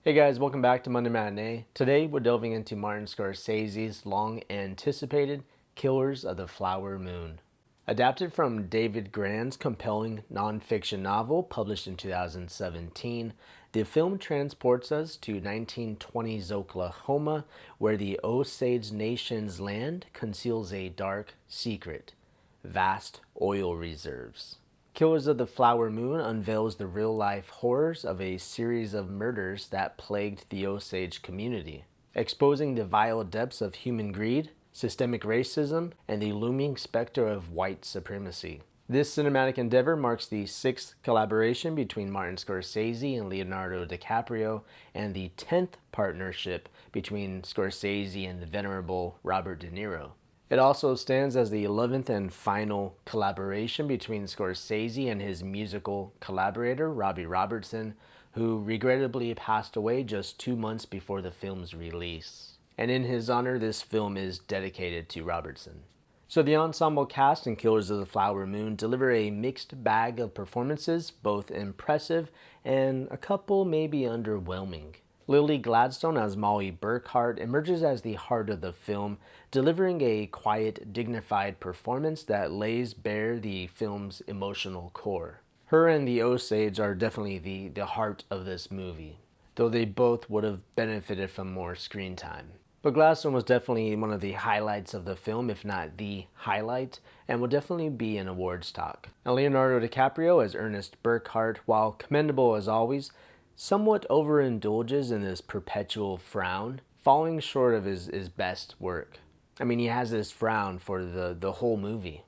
Hey guys, welcome back to Monday Matinee. Today we're delving into Martin Scorsese's long-anticipated Killers of the Flower Moon. Adapted from David Grann's compelling nonfiction novel published in 2017, the film transports us to 1920s Oklahoma, where the Osage Nation's land conceals a dark secret: vast oil reserves. Killers of the Flower Moon unveils the real-life horrors of a series of murders that plagued the Osage community, exposing the vile depths of human greed, systemic racism, and the looming specter of white supremacy. This cinematic endeavor marks the sixth collaboration between Martin Scorsese and Leonardo DiCaprio, and the 10th partnership between Scorsese and the venerable Robert De Niro. It also stands as the 11th and final collaboration between Scorsese and his musical collaborator, Robbie Robertson, who regrettably passed away just 2 months before the film's release. And in his honor, this film is dedicated to Robertson. So the ensemble cast in Killers of the Flower Moon deliver a mixed bag of performances, both impressive and a couple maybe underwhelming. Lily Gladstone as Molly Burkhart emerges as the heart of the film, delivering a quiet, dignified performance that lays bare the film's emotional core. Her and the Osage are definitely the heart of this movie, though they both would have benefited from more screen time. But Gladstone was definitely one of the highlights of the film, if not the highlight, and will definitely be an awards talk. And Leonardo DiCaprio as Ernest Burkhart, while commendable as always, somewhat overindulges in this perpetual frown, falling short of his best work. I mean, he has this frown for the whole movie.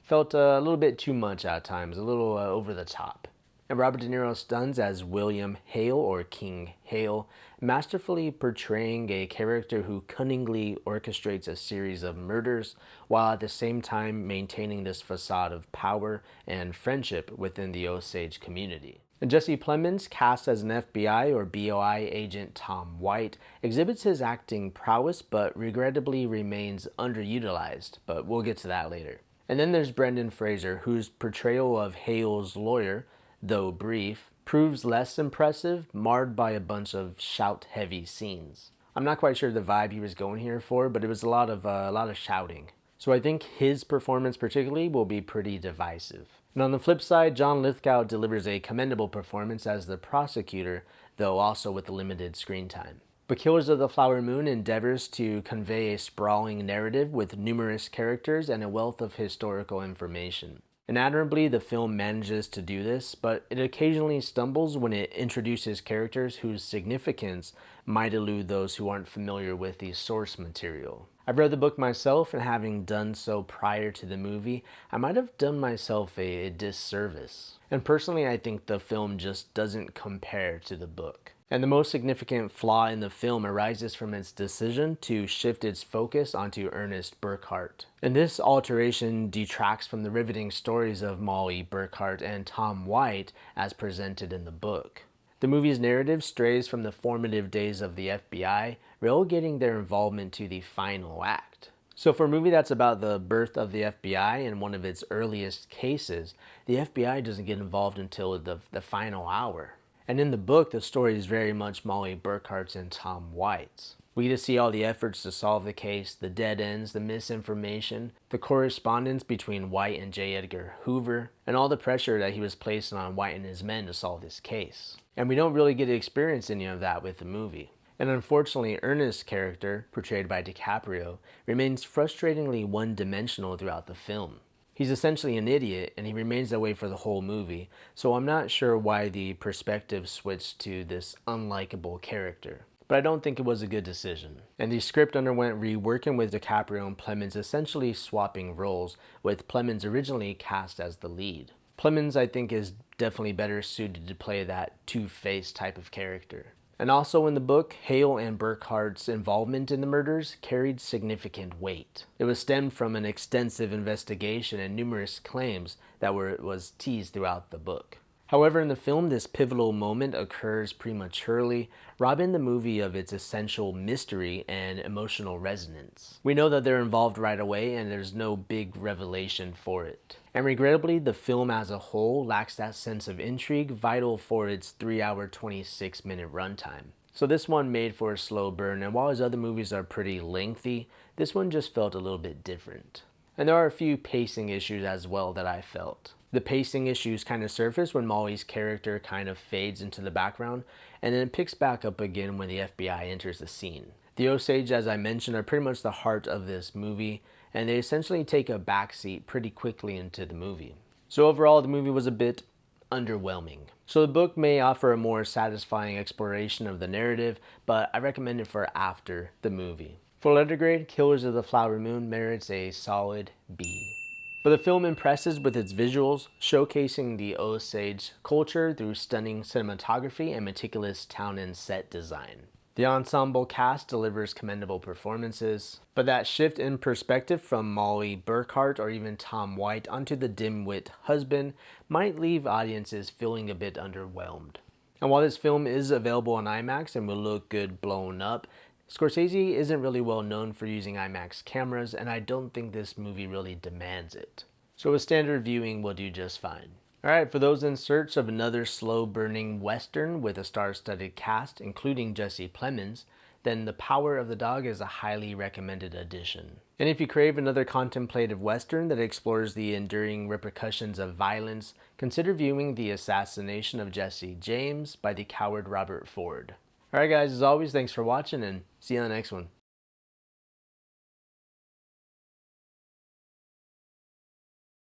Felt a little bit too much at times, a little over the top. And Robert De Niro stuns as William Hale, or King Hale, masterfully portraying a character who cunningly orchestrates a series of murders, while at the same time maintaining this facade of power and friendship within the Osage community. And Jesse Plemons, cast as an FBI or BOI agent Tom White, exhibits his acting prowess but regrettably remains underutilized, but we'll get to that later. And then there's Brendan Fraser, whose portrayal of Hale's lawyer, though brief, proves less impressive, marred by a bunch of shout-heavy scenes. I'm not quite sure the vibe he was going here for, but it was a lot of shouting. So I think his performance particularly will be pretty divisive. And on the flip side, John Lithgow delivers a commendable performance as the prosecutor, though also with limited screen time. But Killers of the Flower Moon endeavors to convey a sprawling narrative with numerous characters and a wealth of historical information. And admirably, the film manages to do this, but it occasionally stumbles when it introduces characters whose significance might elude those who aren't familiar with the source material. I've read the book myself, and having done so prior to the movie, I might have done myself a disservice. And personally, I think the film just doesn't compare to the book. And the most significant flaw in the film arises from its decision to shift its focus onto Ernest Burkhart. And this alteration detracts from the riveting stories of Molly Burkhart and Tom White as presented in the book. The movie's narrative strays from the formative days of the FBI, relegating their involvement to the final act. So for a movie that's about the birth of the FBI and one of its earliest cases, the FBI doesn't get involved until the final hour. And in the book, the story is very much Molly Burkhart's and Tom White's. We get to see all the efforts to solve the case, the dead ends, the misinformation, the correspondence between White and J. Edgar Hoover, and all the pressure that he was placing on White and his men to solve this case. And we don't really get to experience any of that with the movie. And unfortunately, Ernest's character, portrayed by DiCaprio, remains frustratingly one-dimensional throughout the film. He's essentially an idiot, and he remains that way for the whole movie, so I'm not sure why the perspective switched to this unlikable character. But I don't think it was a good decision. And the script underwent reworking, with DiCaprio and Plemons essentially swapping roles, with Plemons originally cast as the lead. Plemons, I think, is definitely better suited to play that two-faced type of character. And also in the book, Hale and Burkhart's involvement in the murders carried significant weight. It was stemmed from an extensive investigation and numerous claims that was teased throughout the book. However, in the film, this pivotal moment occurs prematurely, robbing the movie of its essential mystery and emotional resonance. We know that they're involved right away, and there's no big revelation for it. And regrettably, the film as a whole lacks that sense of intrigue vital for its 3-hour, 26-minute runtime. So this one made for a slow burn, and while his other movies are pretty lengthy, this one just felt a little bit different. And there are a few pacing issues as well that I felt. The pacing issues kind of surface when Molly's character kind of fades into the background, and then it picks back up again when the FBI enters the scene. The Osage, as I mentioned, are pretty much the heart of this movie, and they essentially take a backseat pretty quickly into the movie. So overall, the movie was a bit underwhelming. So the book may offer a more satisfying exploration of the narrative, but I recommend it for after the movie. For letter grade, Killers of the Flower Moon merits a solid B. But the film impresses with its visuals, showcasing the Osage culture through stunning cinematography and meticulous town and set design. The ensemble cast delivers commendable performances, but that shift in perspective from Molly Burkhart or even Tom White onto the dim-wit husband might leave audiences feeling a bit underwhelmed. And while this film is available on IMAX and will look good blown up, Scorsese isn't really well known for using IMAX cameras, and I don't think this movie really demands it. So a standard viewing will do just fine. Alright, for those in search of another slow-burning Western with a star-studded cast, including Jesse Plemons, then The Power of the Dog is a highly recommended addition. And if you crave another contemplative Western that explores the enduring repercussions of violence, consider viewing The Assassination of Jesse James by the coward Robert Ford. Alright guys, as always, thanks for watching and see you on the next one.